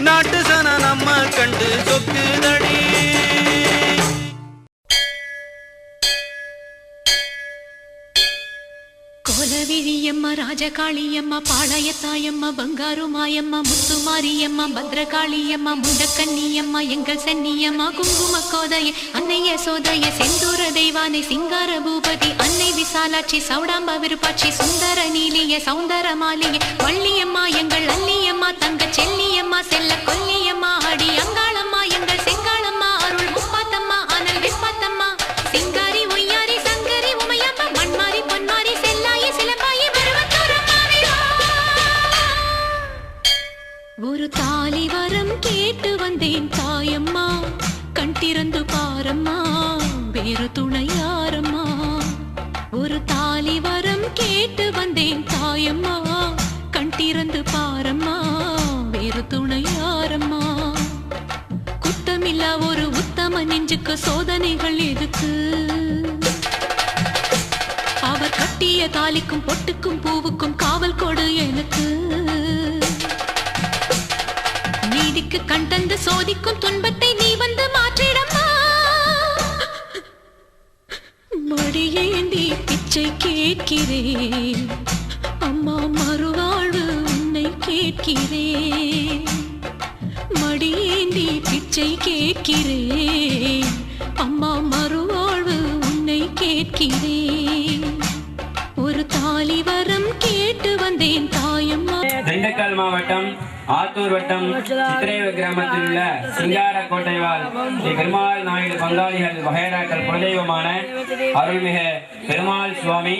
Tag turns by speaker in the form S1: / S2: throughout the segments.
S1: நாட்டு சன நம்ம கண்டு சொக்குதடி.
S2: கோலவிழியம்மா ராஜகாளியம்மா பாளையத்தாயம்மா பங்காரு மாயம்மா முத்துமாரியம்மா பத்ரகாளியம்மா முண்டக்கன்னியம்மா எங்கள் சென்னியம்மா குங்கும கோதைய அன்னைய சோதைய செந்தூர தெய்வானை சிங்கார பூபதி அன்னை விசாலாட்சி சௌடாம்பா விருப்பாட்சி சுந்தர நீலிய சௌந்தர மாலிய வள்ளியம்மா எங்கள் அல்லியம்மா தங்க செல்லியம்மா செல்ல கொல்லியம்மா அடி அங்காளம்மா எங்கள் செங்காளம்மா அருள் முப்பாத்தம்மா அனல் விப்பாத்தம்மா சிங்காரி ஒய்யாரி சங்கரி உமையம்மா மண்மாரி பொன்மாரி செல்லாயி சிலம்பாயி மருவத்தூரம்மாவே ஒரு தாலி வரம் கேட்டு வந்தேன் தாயம்மா கண் திறந்து பாரம்மா வேறு துணை யாரம்மா. ஒரு தாலி வரம் கேட்டு வந்தேன் தாயம்மா கண் திறந்து பாரம்மா வேறு துணை யாரம்மா. குத்தமில்லா ஒரு உத்தம நெஞ்சுக்கு சோதனைகள் எதுக்கு? அவர் கட்டிய தாலிக்கும் பொட்டுக்கும் பூவுக்கும் காவல் கொடு எனக்கு. நீதிக்கு கண் தந்து சோதிக்கும் துன்பத்தை நீ வந்து மாற்றிடம்மா. மடியேந்தி பிச்சை கேட்கிறேன் அம்மா மறுவாழ்வு உன்னை கேட்கிறேன். மடியேந்தி பிச்சை கேட்கிறேன் அம்மா மறுவாழ்வு உன்னை கேட்கிறேன். ஒரு தாலி வரம் கேட்டு வந்தேன் தாயம்மா.
S3: திண்டுக்கல் மாவட்டம் ஆத்தூர் வட்டம் சித்திரேவ கிராமத்தில் உள்ள சிங்கார கோட்டைவால் ஸ்ரீ பெருமாள் நாயுடு பங்காளிகள் வகைராக்கள் குலதெய்வமான அருள்மிகு பெருமாள் சுவாமி,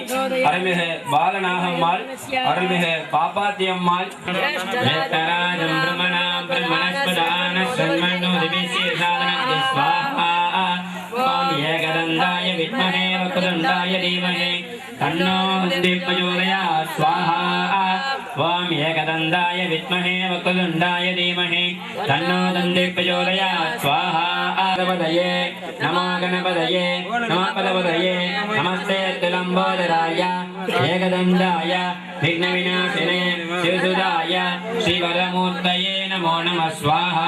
S3: அருள்மிகு பாலநாகம்மாள், அருள்மிகு பாப்பாத்தியம்மாள், ஏகதந்தாய வித்மஹே வக்ரதுண்டாய தீமஹி தன்னோ பிரச்சோதயாத் ஸ்வாஹா. வாம் ஏகதந்தாய வித்மஹே வக்ரதுண்டாய தீமஹி தன்னோ பிரச்சோதயாத் ஸ்வாஹா. பதயே நமோ கணபதயே நம பதபதயே நமஸ்தே துலம்போதராய ஏகதந்தாய விக்ன விநாசினே சிவசுதாய ஸ்ரீவரமூர்த்தயே நமோ நமः ஸ்வாஹா.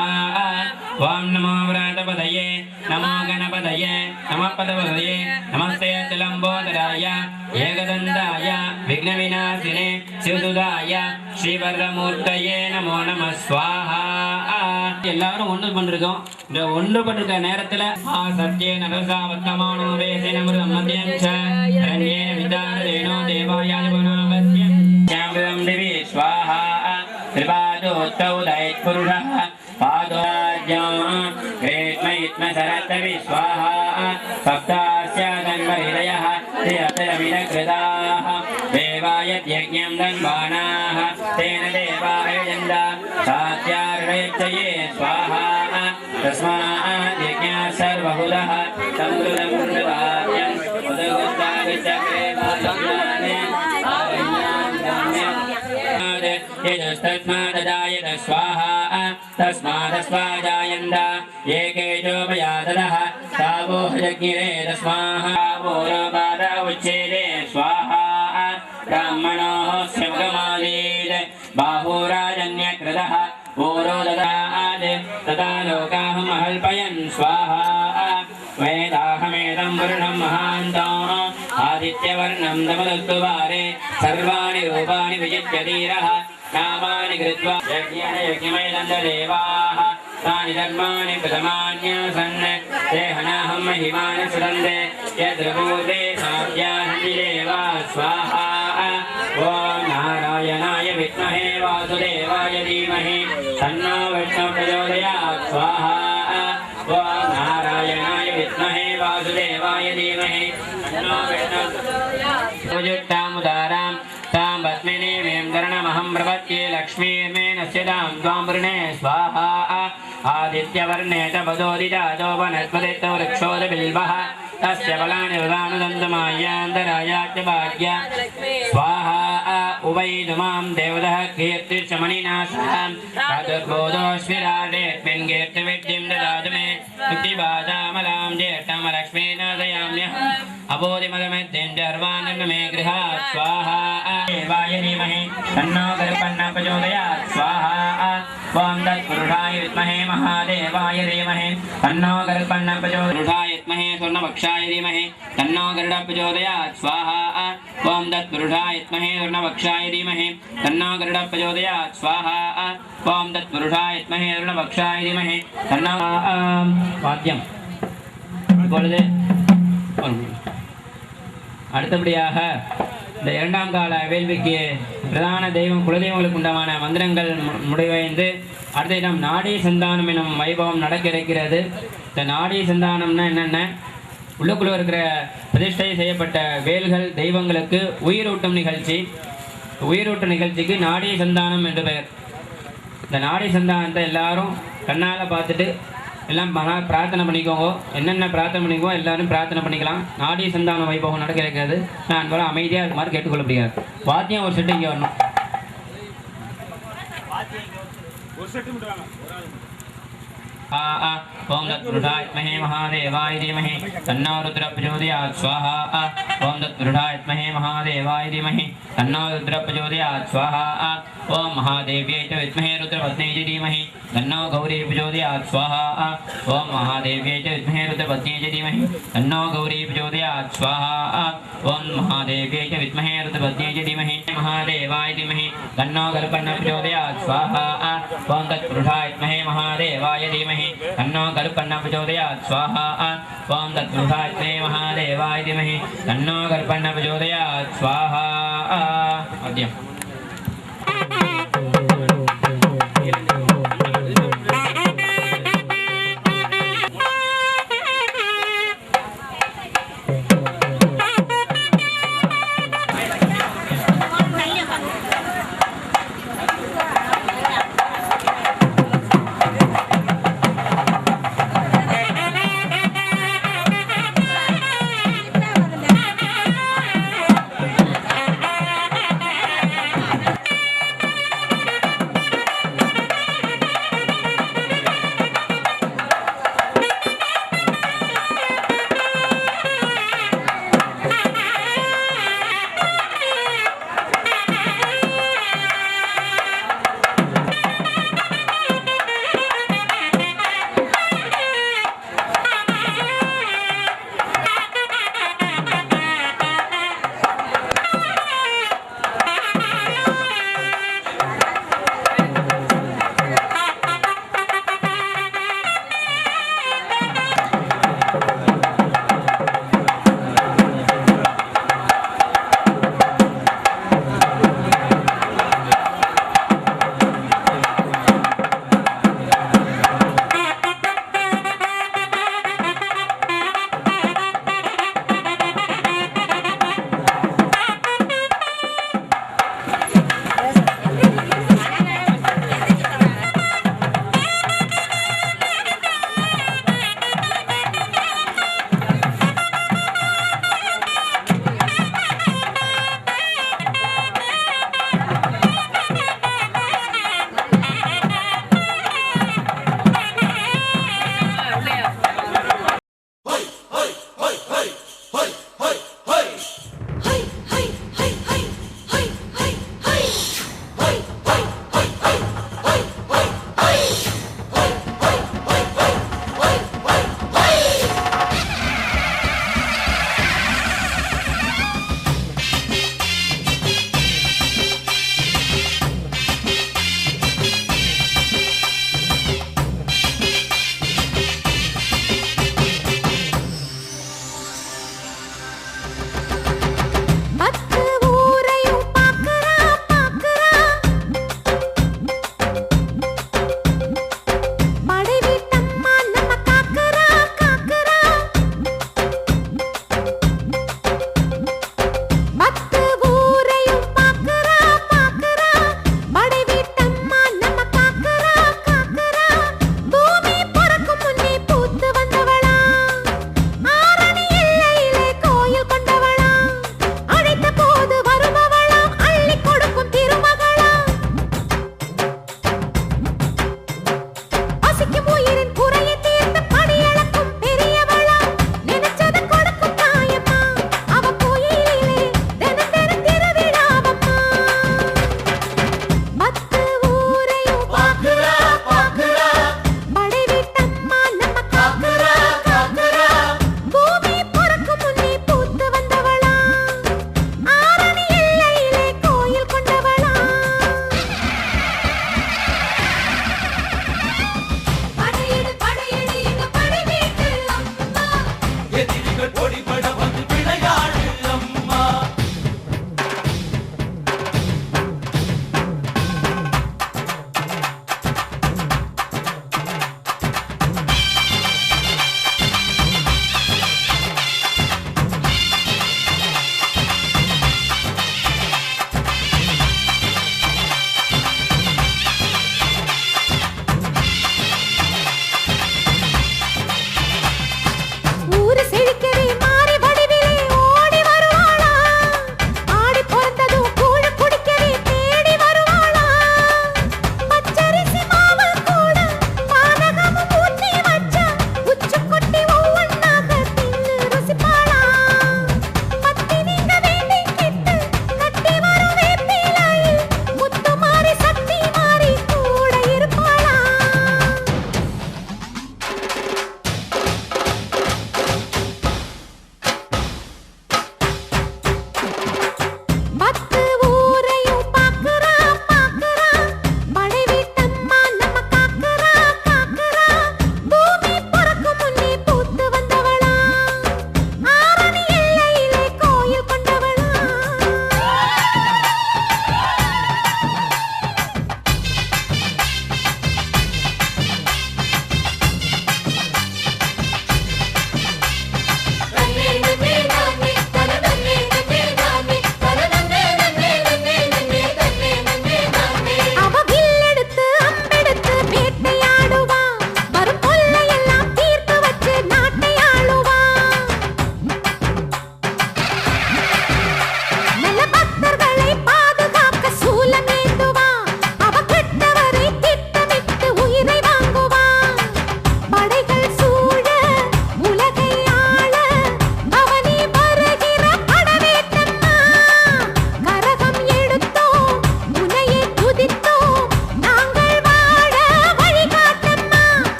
S3: வாம் நமோ விராட்டபதயே நமோ கணபதயே நம பதபதயே நமஸ்தே துலம்போதராய ஏகதந்தாய விக்ன விநாசினே சிவசுதாய ஸ்ரீவரமூர்த்தயே நமோ நமः ஸ்வாஹா. எல்லாரும் ஒன்று பண்ணிருக்கோம். இந்த ஒன்று பண்ணிருக்க நேரத்துல சத்யே நரசா வர்த்தமானோ வேசேனமிருதம் மத்யம் ச ரண்யேன விதானதேனோ தேவாயாதிபுரோபஸ்யம் ஞாமிருதம் திவி ஸ்வாஹா. திரிபாதோத்தௌ தைத் புருஷः பாதோஜ்யம் கிரேஷ்மயித்ம சரத்தவி ஸ்வாஹா. சப்தாஸ்ய தன்வஹிதயः தியதரமிதக்ருதாः தேவாயத்யஜ்ஞம் தன்வானாः தேன தேவாயஜந்த சாத்யார்ஹயச்சயே ஸ்வாஹா. தஸ்மாத் யஜ்ஞாத் சர்வகுலः சம்ருதம் ருதாத்யம் உதகுஸ்தாவிச்சக்ரே பாலயானே यजस्तस्मादजायत स्वाहा तस्मादस्वाजायन्त एकेजोपयादः तावो हजज्ञिरे तस्माहा वोरपाद उच्चेदे स्वाहा. ब्राह्मणोः स्यमुखमादीत् बाहुराजन्यकृतः पूरो ददात् तदा लोकाहमहल्पयन् स्वाहा. वेदाहमेदं वर्णं महान्तम् आदित्यवर्णं तमदस्तुवारे सर्वाणि रूपाणि विजित्य धीरः नामानि कृत्वा यज्ञेन यज्ञमयदन्तदेवाः तानि धर्माणि प्रथमान्यासन् देहनाहं महिमानि सुरन्ते यद्रपूर्वे साध्याहन्ति देवा स्वाहा. ॐ नारायणाय विद्महे वासुदेवाय धीमहि तन्नो विष्णुः प्रचोदयात् स्वाहा. ॐ नारायणाय विद्महे वासुदेवाय धीमहि तन्नो विष्णुः प्रचोदयात्. तां भस्मिनीं धरणमहं प्रपद्ये लक्ष्मीर्मे नश्यतां त्वां वृणे स्वाहा. आदित्यवर्णे च पदोदिजातो वनस्पतितो वृक्षोदबिल्वः तस्य फलानि वदानुदन्तमायान्तरायाच्यभाग्या स्वाहा. उवैदुमां देवतः कीर्तिर्चमणिनाशः चतुर्बोधोऽश्विराडेऽस्मिन् कीर्तिविद्धिं ददातु मे मुक्तिबाधामलां ज्येष्ठमलक्ष्मीनादयाम्यहम् अबोधिमदमिद्धिं सर्वानन्द मे गृहात् स्वाहा. देवाय धीमहि तन्नो गरुपन्नः प्रचोदयात् स्वाहा. ओम तत्पुरुषाय विद्महे महादेवाय धीमहि तन्नो गरुडः प्रचोदयात् विद्महे स्वर्णवक्षाय धीमहि तन्नो गरुडः प्रचोदयात् स्वाहा ओम तत्पुरुषाय विद्महे स्वर्णवक्षाय धीमहि तन्नो गरुडः प्रचोदयात् स्वाहा ओम तत्पुरुषाय विद्महे स्वर्णवक्षाय धीमहि तन्नो वाद्यम இப்பொழுது அடுத்தபடியாக இந்த இரண்டாம் கால வேள்விக்கு பிரதான தெய்வம் குலதெய்வங்களுக்கு உண்டான மந்திரங்கள் முடிவடைந்து அடுத்த இடம் நாடி சந்தானம் எனும் வைபவம் நடக்க இருக்கிறது. இந்த நாடி சந்தானம்னா என்னென்ன, உள்ளுக்குள்ள இருக்கிற பிரதிஷ்டை செய்யப்பட்ட வேல்கள் தெய்வங்களுக்கு உயிரூட்டும் நிகழ்ச்சி. உயிரூட்டும் நிகழ்ச்சிக்கு நாடி சந்தானம் என்று பெயர். இந்த நாடி சந்தானத்தை எல்லாரும் கண்ணால் பார்த்துட்டு எல்லாம் பிரார்த்தனை பண்ணிக்கோங்க. என்னென்ன பிரார்த்தனை பண்ணிக்கோ எல்லாரும் பிரார்த்தனை பண்ணிக்கலாம். நாடி சந்தான வைபவம் நடக்க இருக்கிறது. நான் போல அமைதியாக இது மாதிரி கேட்டுக்கொள்ள முடியாது. வாத்தியம் ஒரு செட்டு இங்கே வரணும். ओम तत्पुरुषाय विद्महे महादेवाय धीमहि तन्नो रुद्रः प्रचोदयात् स्वाहा ओम तत्पुरुषाय विद्महे महादेवाय धीमहि तन्नो रुद्रः प्रचोदयात् स्वाहा ओम महादेव्यै च विद्महे रुद्रपत्न्यै च धीमहि तन्नो गौरी प्रचोदयात् स्वाहा ओम महादेव्यै च विद्महे रुद्रपत्न्यै च धीमहि तन्नो गौरी प्रचोदयात् स्वाहा ओम महादेव्यै च विद्महे रुद्रपत्न्यै च धीमहि महादेवाय धीमहि तन्नो गरुडः प्रचोदयात् स्वाहा ओम तत्पुरुषाय विद्महे महादेवाय धीमहि तन्नो गरुडः प्रचोदयात् स्वाहा ओम तत्पुरुषाय विद्महे महादेवाय धीमहि तन्नो गरुडः प्रचोदयात् स्वाहा मध्यम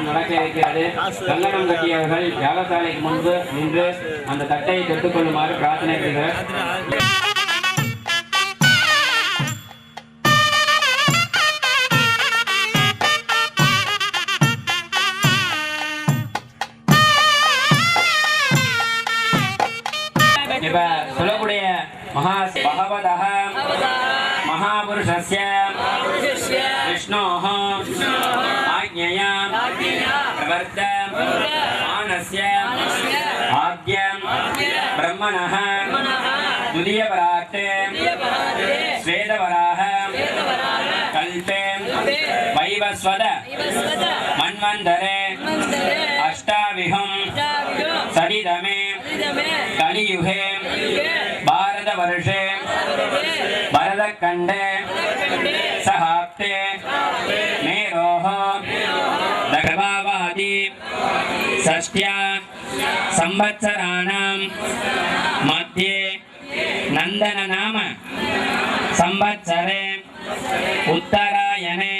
S3: நடக்க இருக்கிறது. கங்கணம் கட்டியவர்கள் யாகசாலைக்கு முன்பு நின்று அந்த தட்டை தொட்டுக்கொள்ளுமாறு பிரார்த்தனை செய்கிறார். இப்ப சொல்லக்கூடிய பகவதः மகாபுருஷஸ்ய விஷ்ணோः ஆக்ஞயா பிரவர்த்த மானஸ்ய ஆத்யம் பிரம்மணः துதியவராட் ஸ்வேதவராக கல்பே வைவஸ்வத மன்வந்தரே அஷ்டாவிஹம் சரிதமே கலியுகே भारतवर्षे भरतखण्डे सहाप्ते मेरोः दग्धभावादि षष्ट्या संवत्सराणां मध्ये नन्दननाम संवत्सरे उत्तरायणे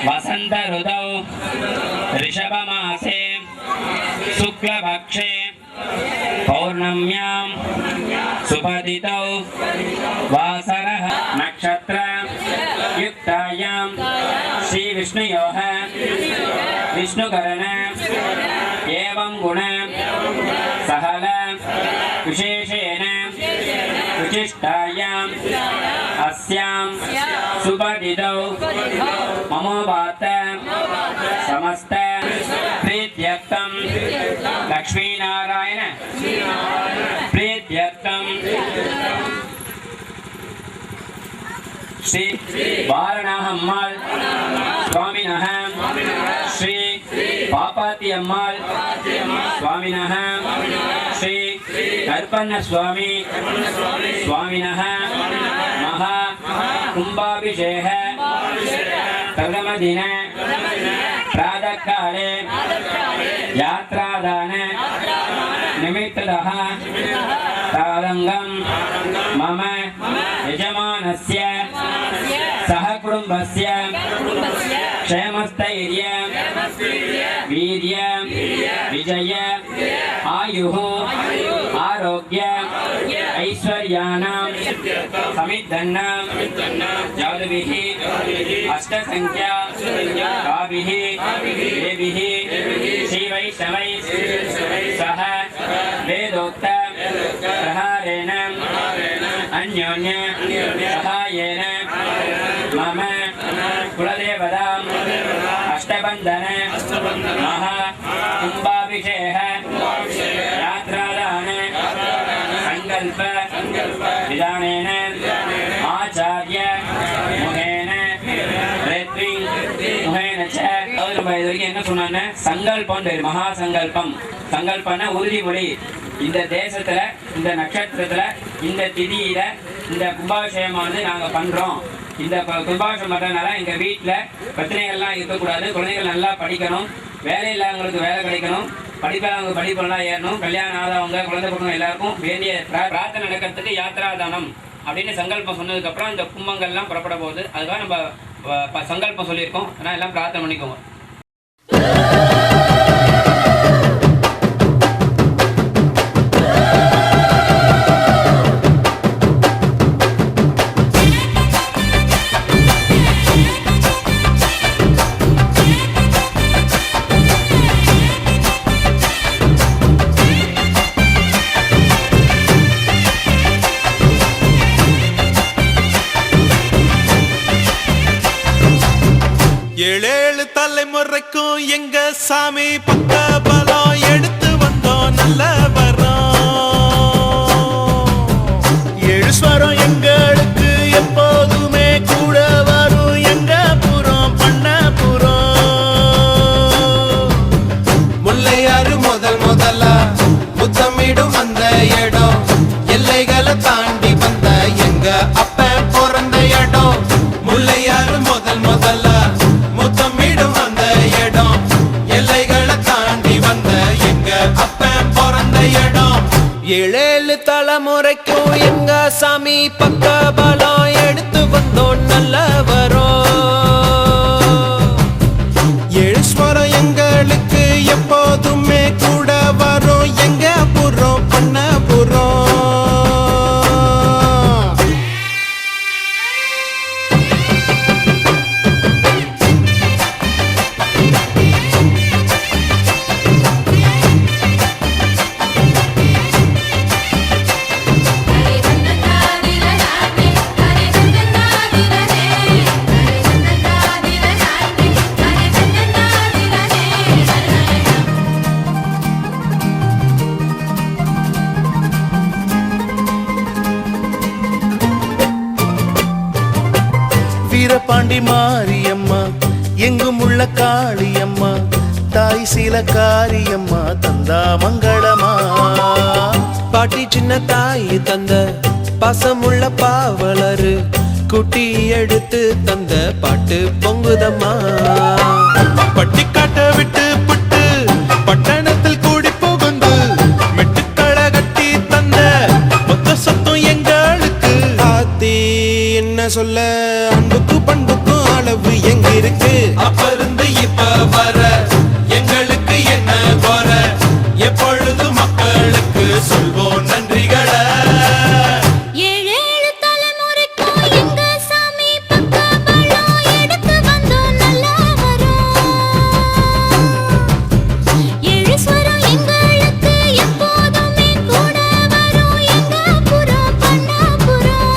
S3: वसन्त ऋतौ ऋषभमासे शुक्लपक्षे पौर्णम्यां सुपदितौ वासरः नक्षत्र युक्तायां श्री विष्णुयोः विष्णुकरण एवं गुण सहल विशेषेण विशिष्टायां अस्यां सुपदितौ ममोवात समस्त प्रीत्यर्थं लक्ष्मीनारायण प्रीत्यर्थं श्री वारणाहम्माள் स्वामिनः श्री पापाति अम्माள் स्वामिनः श्री कर्पन्न स्वामी स्वामिनः महा कुंभाभिषेक प्रथम दिन प्रातः काले यात्रादान निमित्ततः तारंगं मम यजमानस्य सहकुटुम्बस्य क्षेमस्थैर्य वीर्य विजय आयुः आरोग्य ऐश्वर्याणां समिद्धन्नां जातभिः अष्टसंख्या काभिः देभिः श्रीवैष्णवैः सह वेदोक्त प्रहारेण अन्योन्य सहायेन मम कुलदेवतां अष्टबन्धन महा कुम्भाभिषेक यात्रादान संकल्प विधानेन आचार्य मुखेन रेत्रि मुखेन च என்ன சொன்னாங்க சங்கல்பம் பேரு மகா சங்கல்பம் சங்கல்பம்னா உறுதிமொழி இந்த தேசத்துல இந்த நட்சத்திரத்துல இந்த திதியில இந்த கும்பாபிஷேகமானது நாங்க பண்றோம் இந்த கும்பாபிஷேகம் பண்றதுனால எங்க வீட்டுல பிரச்சனைகள்லாம் இருக்கக்கூடாது குழந்தைகள் நல்லா படிக்கணும் வேலை இல்லாதவங்களுக்கு வேலை கிடைக்கணும் படிப்பாளவங்க படிப்பெல்லாம் ஏறணும் கல்யாணம் ஆதவங்க குழந்தை பிறந்தவங்க எல்லாருக்கும் வேண்டிய பிரார்த்தனை நடக்கிறதுக்கு யாத்ராதானம் அப்படின்னு சங்கல்பம் சொன்னதுக்கு அப்புறம் இந்த கும்பங்கள்லாம் புறப்பட போகுது அதுதான் நம்ம சங்கல்பம் சொல்லியிருக்கோம் ஆனால் எல்லாம் பிரார்த்தனை பண்ணிக்கோங்க.
S1: ஏழேழு தலைமுறைக்கும் எங்க சாமி பக்க பலம் எடுத்து வந்தோம் நல்ல வரோம். ஏழு ஸ்வரம் எங்களுக்கு எப்போதுமே கூட வரும் எங்க புறம் பண்ண புறம். முல்லையாறு முதலா முத்தமிடும் அந்த இடம் எல்லைகளை தாண்டி வந்த எங்க அப்ப பிறந்த இடம். முல்லையாறு முதலா முத்தமிடும் அந்த இடம் எல்லைகளை தாண்டி வந்த எங்க அப்ப பிறந்த இடம். ஏழேழு தலைமுறைக்கும் எங்க சாமி பக்க பலம் எடுத்து வந்தோம் நல்ல வரோம். ஏழு ஸ்வரம்
S4: பாண்டி மாரியம்மா எங்கும் உள்ள காளியம்மா தாய் சீல காரியம்மா தந்தா மங்களமா
S1: பாட்டி சின்ன தாய் தந்த பாசமுள்ள பாவலரு குட்டி எடுத்து தந்த பாட்டு பொங்குதம்மா
S4: பட்டி காட்ட விட்டு புட்டு பட்டணத்தில் கூடி புகுந்து மெட்டுக்கள கட்டி தந்த மொத்த சொத்தம் எங்களுக்கு
S1: ஆத்தி என்ன சொல்ல அன்புக்கு பண்புக்கும் அளவு எங்க இருக்கு அப்ப இருந்து இப்ப வர எங்களுக்கு என்ன குற எப்பொழுது மக்களுக்கு சொல்வோம் நன்றிகளை
S2: ஏழேழு தலைமுறைக்கும் எங்க சாமி பக்கபலம் எடுத்து வந்தோம் நல்லா வரும். ஏழு ஸ்வரம் எங்களுக்கு எப்போதுமே கூட வரும். எங்க புறம் பண்ணாபுரம்.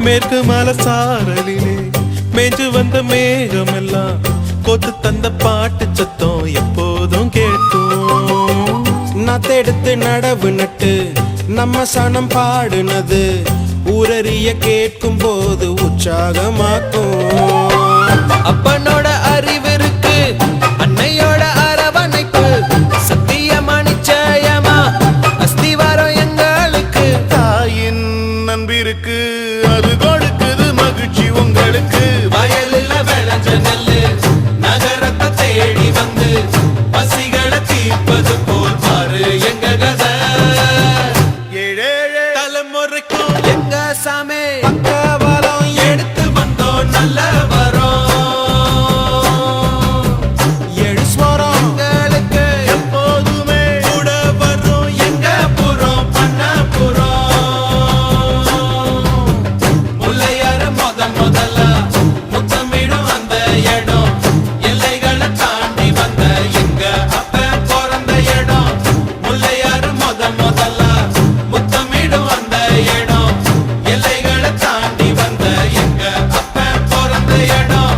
S4: மேற்கு மலை சாரலிலே மேஞ்சு வந்த மேகம் எல்லாம் கொத்து தந்த பாட்டு சத்தம் எப்போதும் கேட்கும்
S1: நத்தெடுத்து நடவு நட்டு நம்ம சனம் பாடுனது ஊரறிய கேட்கும் போது உற்சாகமாக்கும் அப்பனோட அறிவிருக்கு அன்னையோட அரவணைப்பு சத்தியமா நிச்சயமா அஸ்திவாரம் எங்களுக்கு
S4: தாயின் நண்பிருக்கு அது கொடுக்குது மகிழ்ச்சி உங்களுக்கு
S1: வயலில் விளைஞ்ச நெல்லு நகரத்தை தேடி வந்து பசிகளை தீர்ப்பது போல் பாரு எங்க கதை
S4: ஏழேழு தலைமுறைக்கும்
S1: எங்க சாமி பக்கபலம் எடுத்து வந்தோம் நல்ல வரோம் ஏழு ஸ்வரம் எங்களுக்கு
S4: எப்போதுமே
S1: கூட வரும் எங்க புறம் பண்ணபுரம் முல்லையார முதல்ல முத்தமிடும் அந்த இடம் எல்லைகளை தாண்டி வந்த எங்க அப்ப பிறந்த இடம் முல்லையார முதல்ல முத்தமிடும் அந்த இடம் எல்லைகளை தாண்டி வந்த எங்க அப்ப பிறந்த இடம்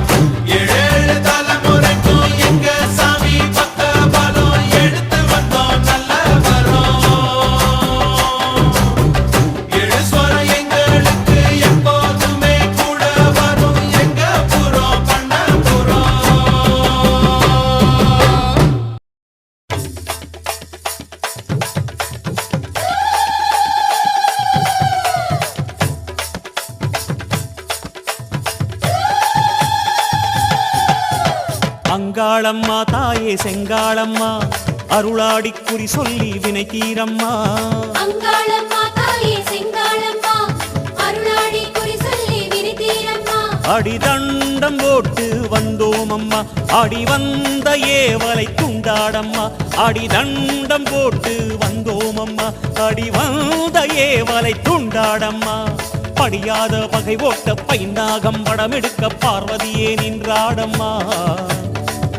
S1: ஏழு தலைமுறைக்கும் எங்க சாமி பக்கபலம் எடுத்து வந்தோம் நல்ல வரோம் ஏழு ஸ்வரம் எங்களுக்கு எப்போதுமே கூட வரும் எங்க புறம் பண்ணபுரம்
S5: அங்காளம்மா தாயே செங்காளம்மா அருளாடி குறி சொல்லி வினை தீரம்மா
S2: அங்காளம்மா தாயே செங்காளம்மா அருளாடி குறி சொல்லி விரிதீரம்மா.
S5: அடிதண்டம் போட்டு வந்தோம் அம்மா அடி வந்த ஏவலை துண்டாடம்மா அடிதண்டம் போட்டு வந்தோம் அம்மா அடி வந்த ஏவலை துண்டாடம்மா படியாத பகை ஓட்ட பைந்தாகம் படமெடுக்க பார்வதியே நின்றாடம்மா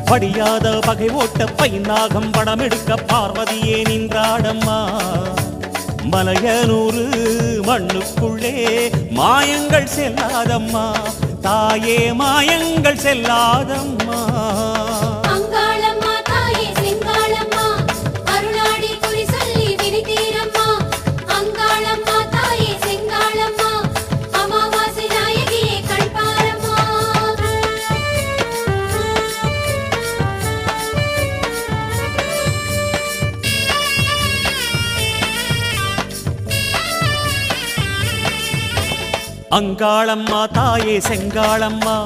S5: படியாத பகை ஓட்ட பைந்தாகம் படமெடுக்க பார்வதியே நின்றாடம்மா மலையனூறு மண்ணுக்குள்ளே மாயங்கள் செல்லாதம்மா தாயே மாயங்கள் செல்லாதம்மா
S2: அங்காளம்மா தாயே செங்காளம்மா அருளாடி குறி சொல்லி விரிதீரம்மா. அங்காளம்மா தாயே செங்காளம்மா அமாவாசை நாயகியே கண்பாரம்மா.
S5: அங்காளம்மா தாயே செங்காளம்மா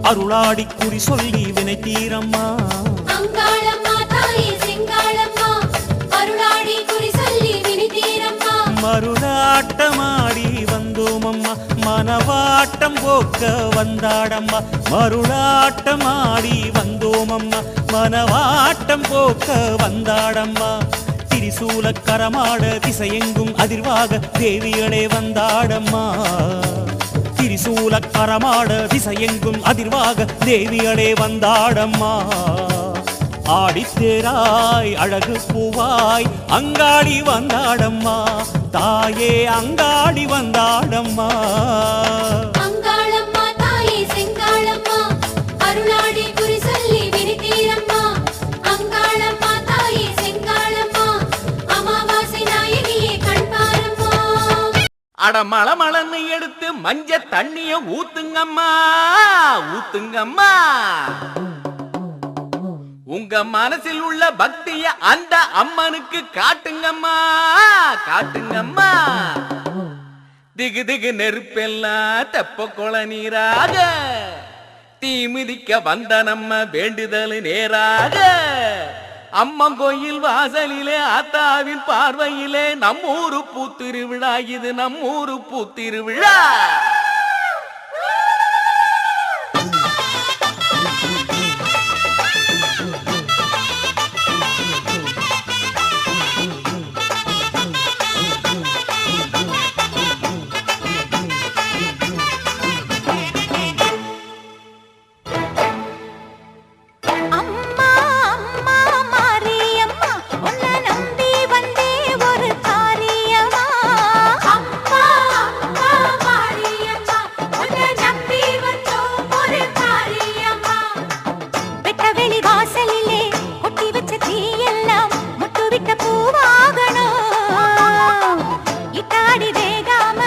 S5: அருளாடி குறி சொல்லி வினை தீரம்மா
S2: அங்காளம்மா தாயே செங்காளம்மா அருளாடி குறி சொல்லி விரிதீரம்மா.
S5: மருளாட்டமாடி வந்தோம் அம்மா மனவாட்டம் போக்க வந்தாடம்மா மருளாட்டமாடி வந்தோம் அம்மா மனவாட்டம் போக்க வந்தாடம்மா திரிசூலக்கரமாட திசையெங்கும் அதிர்வாக தேவியளே வந்தாடம்மா திரிசூல கரமாட திசையெங்கும் அதிர்வாக தேவிகளே வந்தாடம்மா ஆடித்தேராய் அழகு பூவாய் அங்காடி வந்தாடம்மா தாயே அங்காடி வந்தாடம்மா
S2: அங்காளம்மா தாயே செங்காளம்மா அருளாடி குறி சொல்லி விரித்தீரம்மா அங்காளம்மா தாயே செங்காளம்மா அமாவாசை நாயகியே கண்பாரம்மா
S6: அட மளமளன்னு எடுத்து மஞ்ச தண்ணிய ஊத்துங்கம்மா ஊத்துங்கம்மா உங்க மனசில் உள்ள பக்திய அந்த அம்மனுக்கு காட்டுங்கம்மா காட்டுங்கம்மா திகு திகு நெருப்பெல்லாம் தெப்ப கொள நீராக தீ மிதிக்க வந்த நம்ம வேண்டுதல் நேராக அம்மன் கோயில் வாசலிலே ஆத்தாவின் பார்வையிலே நம்மூரு பூத்திருவிழா இது நம்மூரு பூத்திருவிழா
S2: பூவாகணும் இட்டாடி வேகாம